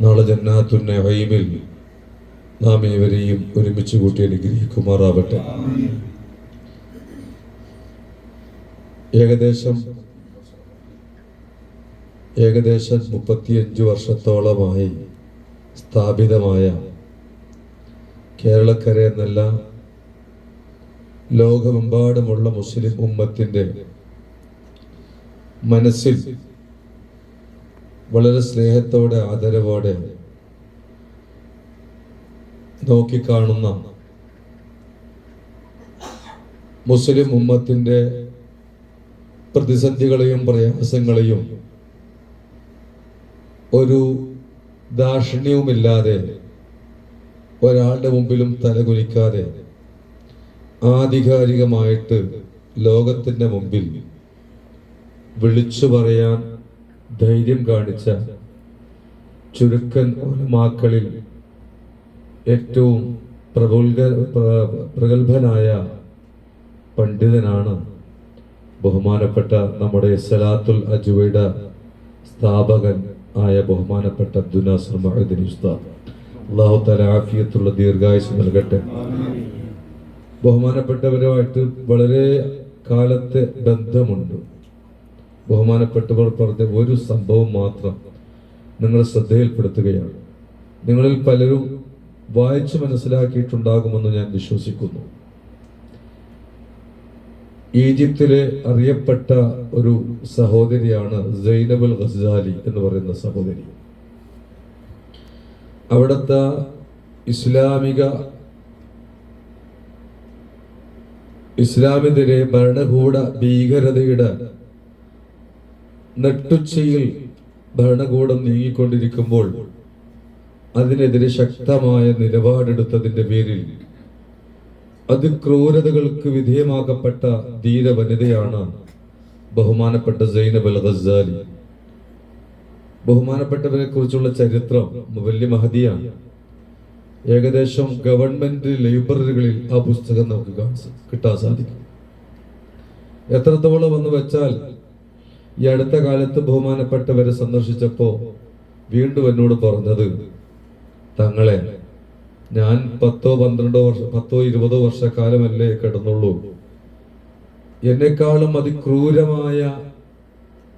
നാളെ ജന്നാത്തുൻ നഈമിൽ നാം ഏവരെയും ഒരുമിച്ച് കൂട്ടി അനുഗ്രഹിക്കുമാറാവട്ടെ. ഏകദേശം 35 വർഷത്തോളമായി സ്ഥാപിതമായ കേരളക്കര എന്നല്ല ലോകമെമ്പാടുമുള്ള മുസ്ലിം ഉമ്മത്തിൻ്റെ മനസ്സിൽ വളരെ സ്നേഹത്തോടെ ആദരവോടെ നോക്കിക്കാണുന്ന മുസ്ലിം ഉമ്മത്തിൻ്റെ പ്രതിസന്ധികളെയും പ്രയാസങ്ങളെയും ഒരു ദാക്ഷിണ്യവുമില്ലാതെ ഒരാളുടെ മുമ്പിലും തലകുനിക്കാതെ ആധികാരികമായിട്ട് ലോകത്തിൻ്റെ മുമ്പിൽ വിളിച്ചു പറയാൻ ധൈര്യം കാണിച്ച ചുരുക്കൻ ഉലമാക്കളിൽ ഏറ്റവും പ്രഗത്ഭനായ പണ്ഡിതനാണ് ബഹുമാനപ്പെട്ട നമ്മുടെ സലാത്തുൽ അജ്വയുടെ സ്ഥാപകൻ ആയ ബഹുമാനപ്പെട്ട അബ്ദുൽ നാസർ മഅദനി ഉസ്താദ്. അല്ലാഹു തആല ആഫിയത്തുള്ള ദീർഘായുസ്സ് നൽകട്ടെ. ബഹുമാനപ്പെട്ടവരുമായിട്ട് വളരെ കാലത്തെ ബന്ധമുണ്ട്. ബഹുമാനപ്പെട്ടവർ പറഞ്ഞ ഒരു സംഭവം മാത്രം നിങ്ങൾ ശ്രദ്ധയിൽപ്പെടുത്തുകയാണ്. നിങ്ങളിൽ പലരും വായിച്ചു മനസ്സിലാക്കിയിട്ടുണ്ടാകുമെന്ന് ഞാൻ വിശ്വസിക്കുന്നു. ഈജിപ്തിലെ അറിയപ്പെട്ട ഒരു സഹോദരിയാണ് സൈനബുൽ ഗസാലി എന്ന് പറയുന്ന സഹോദരി. അവിടുത്തെ ഇസ്ലാമിനെതിരെ ഭരണകൂട ഭീകരതയുടെ നെട്ടുച്ചയിൽ ഭരണകൂടം നീങ്ങിക്കൊണ്ടിരിക്കുമ്പോൾ അതിനെതിരെ ശക്തമായ നിലപാടെടുത്തതിന്റെ പേരിൽ അതിക്രൂരതകൾക്ക് വിധേയമാക്കപ്പെട്ട ധീര വനിതയാണ് ബഹുമാനപ്പെട്ട സൈനബുൽ ഗസാലി. ബഹുമാനപ്പെട്ടവരെ കുറിച്ചുള്ള ചരിത്രം വലിയ മഹതിയാണ്. ഏകദേശം ഗവൺമെന്റ് ലൈബ്രറികളിൽ ആ പുസ്തകം നമുക്ക് കിട്ടാൻ സാധിക്കും. എത്രത്തോളം എന്ന് വെച്ചാൽ ഈ അടുത്ത കാലത്ത് ബഹുമാനപ്പെട്ടവരെ സന്ദർശിച്ചപ്പോ വീണ്ടും എന്നോട് പറഞ്ഞത്, തങ്ങളെ ഞാൻ 10-20 വർഷക്കാലമല്ലേ കിടന്നുള്ളൂ, എന്നെക്കാളും അതിക്രൂരമായ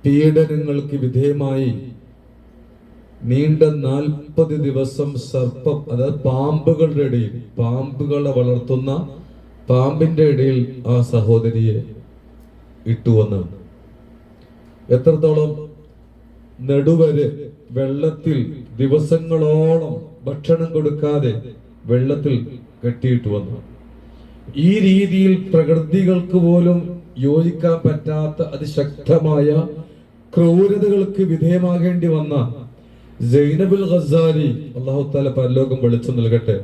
പീഡനങ്ങൾക്ക് വിധേയമായി നീണ്ട 40 ദിവസം സർപ്പം, അതായത് പാമ്പുകളുടെ ഇടയിൽ, പാമ്പുകളെ വളർത്തുന്ന പാമ്പിന്റെ ഇടയിൽ ആ സഹോദരിയെ ഇട്ടുവന്നാണ്. എത്രത്തോളം നെടുവരെ വെള്ളത്തിൽ ദിവസങ്ങളോളം ഭക്ഷണം കൊടുക്കാതെ വെള്ളത്തിൽ കെട്ടിയിട്ട് വന്നു. ഈ രീതിയിൽ പ്രകൃതികൾക്ക് പോലും യോജിക്കാൻ പറ്റാത്ത അതിശക്തമായ ക്രൂരതകൾക്ക് വിധേയമാകേണ്ടി വന്ന സൈനബുൽ ഗസാലി, അല്ലാഹു തആല പരലോകം വെളിച്ചം നൽകട്ടെ,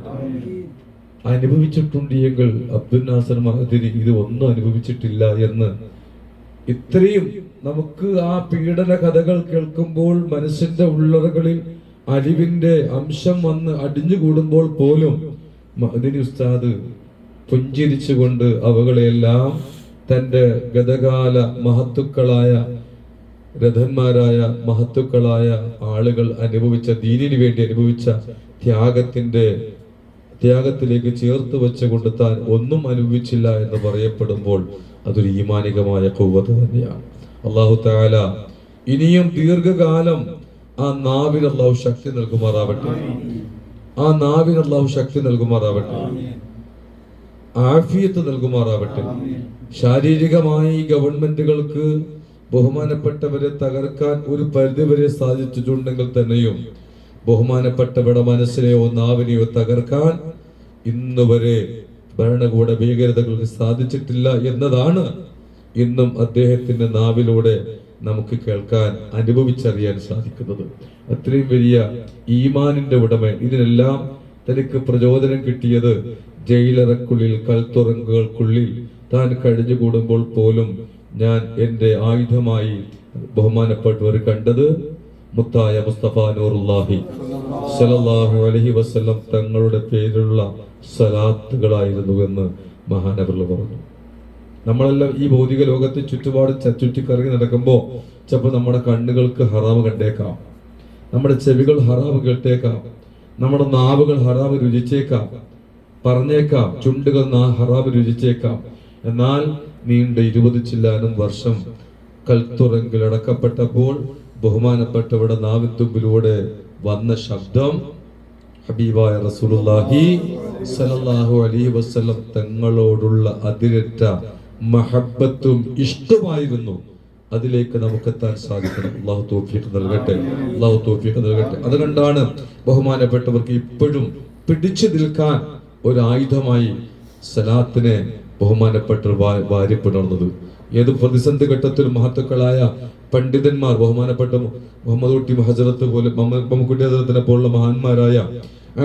അനുഭവിച്ചിട്ടുണ്ട് എങ്കിൽ അബ്ദുൽ നാസർ മഅദനി ഇത് ഒന്നും അനുഭവിച്ചിട്ടില്ല എന്ന് ഇത്രയും നമുക്ക് ആ പീഡന കഥകൾ കേൾക്കുമ്പോൾ മനസ്സിന്റെ ഉള്ളറകളിൽ അലിവിന്റെ അംശം വന്ന് അടിഞ്ഞുകൂടുമ്പോൾ പോലും മഅദനി ഉസ്താദ് പുഞ്ചിരിച്ചുകൊണ്ട് അവകളെല്ലാം തന്റെ ഗതകാല മഹത്തുക്കളായ രഥന്മാരായ മഹത്തുക്കളായ ആളുകൾ അനുഭവിച്ച, ദീനിനു വേണ്ടി അനുഭവിച്ച ത്യാഗത്തിലേക്ക് ചേർത്ത് വെച്ചുകൊണ്ട് താൻ ഒന്നും അനുഭവിച്ചില്ല എന്ന് പറയപ്പെടുമ്പോൾ അതൊരു ഈമാനികമായ ഖുവ്വത്ത് തന്നെയാണ്. അല്ലാഹു തആല ഇനിയും ദീർഘകാലം ആ നാവിന് അല്ലാഹു ശക്തി നൽകുമാറാവട്ടെ. ആ നാവിന് അല്ലാഹു ശക്തി നൽകുമാറാവട്ടെ, ആഫിയത്ത് നൽകുമാറാവട്ടെ. ശാരീരികമായി ഗവൺമെന്റുകൾക്ക് ബഹുമാനപ്പെട്ടവരെ തകർക്കാൻ ഒരു പരിധിവരെ സാധിച്ചിട്ടുണ്ടെങ്കിൽ തന്നെയും ബഹുമാനപ്പെട്ടവരുടെ മനസ്സിനെയോ നാവിനെയോ തകർക്കാൻ ഇന്നുവരെ ഭരണകൂട ഭീകരതകൾക്ക് സാധിച്ചിട്ടില്ല എന്നതാണ് ഇന്നും അദ്ദേഹത്തിന്റെ നാവിലൂടെ നമുക്ക് കേൾക്കാൻ, അനുഭവിച്ചറിയാൻ സാധിക്കുന്നത്. അത്രയും വലിയ ഈമാനിന്റെ ഉടമ. ഇതിനെല്ലാം തനിക്ക് പ്രചോദനം കിട്ടിയത് ജയിലറക്കുള്ളിൽ, കൽത്തുറങ്ങുകൾക്കുള്ളിൽ താൻ കഴിഞ്ഞുകൂടുമ്പോൾ പോലും ഞാൻ എൻ്റെ ആയുധമായി ബഹുമാനപ്പെട്ടവർ കണ്ടത് മുത്തായ മുസ്തഫ നൂറുല്ലാഹി സ്വല്ലല്ലാഹു അലൈഹി വസല്ലം തങ്ങളുടെ പേരിലുള്ള സലാത്തുകളായിരുന്നുവെന്ന് മഹാനവറുകൾ പറഞ്ഞു. നമ്മളെല്ലാം ഈ ഭൗതിക ലോകത്തെ ചുറ്റുപാട് ചുറ്റിക്കറങ്ങി നടക്കുമ്പോൾ ചിലപ്പോൾ നമ്മുടെ കണ്ണുകൾക്ക് ഹറാമ് കണ്ടേക്കാം. നമ്മുടെ ചെവികൾ ഹറാമ് കേട്ടേക്കാം, നമ്മുടെ നാവുകൾ ഹറാമ് രുചിച്ചേക്കാം, പറഞ്ഞേക്കാം, ചുണ്ടുകൾ ഹറാമ് രുചിച്ചേക്കാം. എന്നാൽ നീണ്ട 20 ചില്ലാനും വർഷം കൽത്തുറങ്കിൽ അടക്കപ്പെട്ടപ്പോൾ ബഹുമാനപ്പെട്ടവരുടെ നാവിത്തുമ്പിലൂടെ വന്ന ശബ്ദം ഹബീബായ റസൂലുള്ളാഹി സ്വല്ലല്ലാഹു അലൈഹി വസല്ലം തങ്ങളോടുള്ള അതിരറ്റ മഹബ്ബത്തും ഇഷ്ടമായിരുന്നു. അതിലേക്ക് നമുക്ക് എത്താൻ സാധിക്കണം. അല്ലാഹു തൗഫീഖ് നൽകട്ടെ, അല്ലാഹു തൗഫീഖ് നൽകട്ടെ. അതുകൊണ്ടാണ് ബഹുമാനപ്പെട്ടവർക്ക് ഇപ്പോഴും പിടിച്ചു നിൽക്കാൻ ഒരു ആയുധമായി സലാത്തിനെ ബഹുമാനപ്പെട്ടവർ വാരിപ്പിടർന്നത്. ഏത് പ്രതിസന്ധി ഘട്ടത്തിൽ മഹത്തുക്കളായ പണ്ഡിതന്മാർ, ബഹുമാനപ്പെട്ട മുഹമ്മദ് കുട്ടി ഹസരത്ത് പോലെ, മമ്മക്കുട്ടി ഹസരത്തിനെ പോലുള്ള മഹാന്മാരായ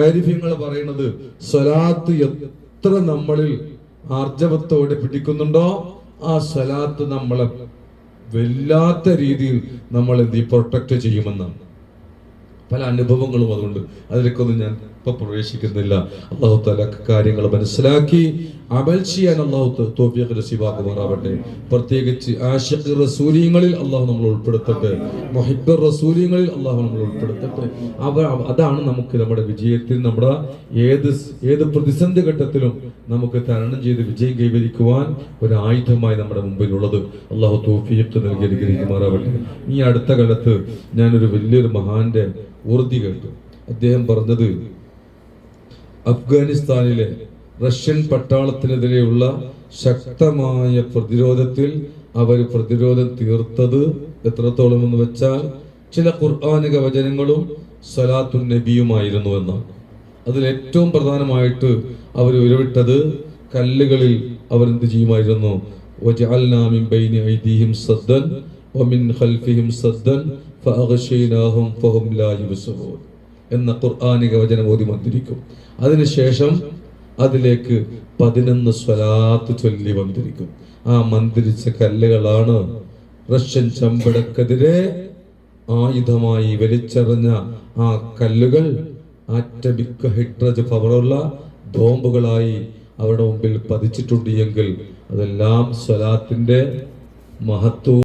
ആരിഫ്യങ്ങൾ പറയുന്നത്, സ്വലാത്ത് എത്ര നമ്മളിൽ ആർജവത്തോടെ പിടിക്കുന്നുണ്ടോ ആ സ്വലാത്ത് നമ്മളെ വല്ലാത്ത രീതിയിൽ നമ്മൾ പ്രൊട്ടക്ട് ചെയ്യുമെന്നാണ്. പല അനുഭവങ്ങളും അതുകൊണ്ട് അതിലേക്കൊന്നും ഞാൻ ഇപ്പൊ പ്രവേശിക്കുന്നില്ല. അല്ലാഹു തആല കാര്യങ്ങൾ മനസ്സിലാക്കി അമൽ ചെയ്യാൻ അല്ലാഹു തൗഫീഖ് നസീബാക്കുമാറാവട്ടെ. പ്രത്യേകിച്ച് ആശിഖ് റസൂലിങ്ങളിൽ അല്ലാഹു നമ്മൾ ഉൾപ്പെടുത്തട്ടെ, മുഹിബ്ബ് റസൂലിങ്ങളിൽ അല്ലാഹു നമ്മൾ ഉൾപ്പെടുത്തട്ടെ. അതാണ് നമുക്ക് നമ്മുടെ വിജയത്തിൽ, നമ്മുടെ ഏത് പ്രതിസന്ധി ഘട്ടത്തിലും നമുക്ക് തരണം ചെയ്ത് വിജയം കൈവരിക്കുവാൻ ഒരു ആയുധമായി നമ്മുടെ മുമ്പിലുള്ളത്. അല്ലാഹു തൗഫീഖ് നൽകി അനുഗ്രഹിക്കുമാറാവട്ടെ. ഈ അടുത്ത കാലത്ത് ഞാനൊരു വലിയൊരു മഹാന്റെ ഊർതി കേട്ടു. അദ്ദേഹം പറഞ്ഞത്, അഫ്ഗാനിസ്ഥാനിലെ റഷ്യൻ പട്ടാളത്തിനെതിരെയുള്ള ശക്തമായ പ്രതിരോധത്തിൽ അവർ പ്രതിരോധം തീർത്തത് എത്രത്തോളം എന്ന് വെച്ചാൽ ചില ഖുർആനിക വചനങ്ങളും സ്വലാത്തുൻ നബിയുമായിരുന്നു എന്നാണ്. അതിൽ ഏറ്റവും പ്രധാനമായിട്ട് അവർ ഉരുവിട്ടത് കല്ലുകളിൽ അവർ എന്ത് ചെയ്യുമായിരുന്നു? വജഅൽനാ മിൻ ബൈനി ഐദീഹിം സദ്ദൻ വമിൻ ഖൽഫിഹിം സദ്ദൻ ഫഅഗ്ശൈനാഹും ഫഹും ലാ യുബ്സിറൂൻ എന്ന ഖുർആനിക വചനം ഓതി വന്നിരിക്കും. അതിനുശേഷം അതിലേക്ക് 11 സ്വലാത്ത് ചൊല്ലി വന്നിരിക്കും. ആ മന്ത്രിച്ച കല്ലുകളാണ് റഷ്യൻ ചമ്പടക്കെതിരെ ആയുധമായി വലിച്ചെറിഞ്ഞ ആ കല്ലുകൾ ആറ്റമിക് ഹൈഡ്രജൻ പവറുള്ള ബോംബുകളായി അവരുടെ മുമ്പിൽ പതിച്ചിട്ടുണ്ട് എങ്കിൽ അതെല്ലാം സ്വലാത്തിന്റെ മഹത്വവും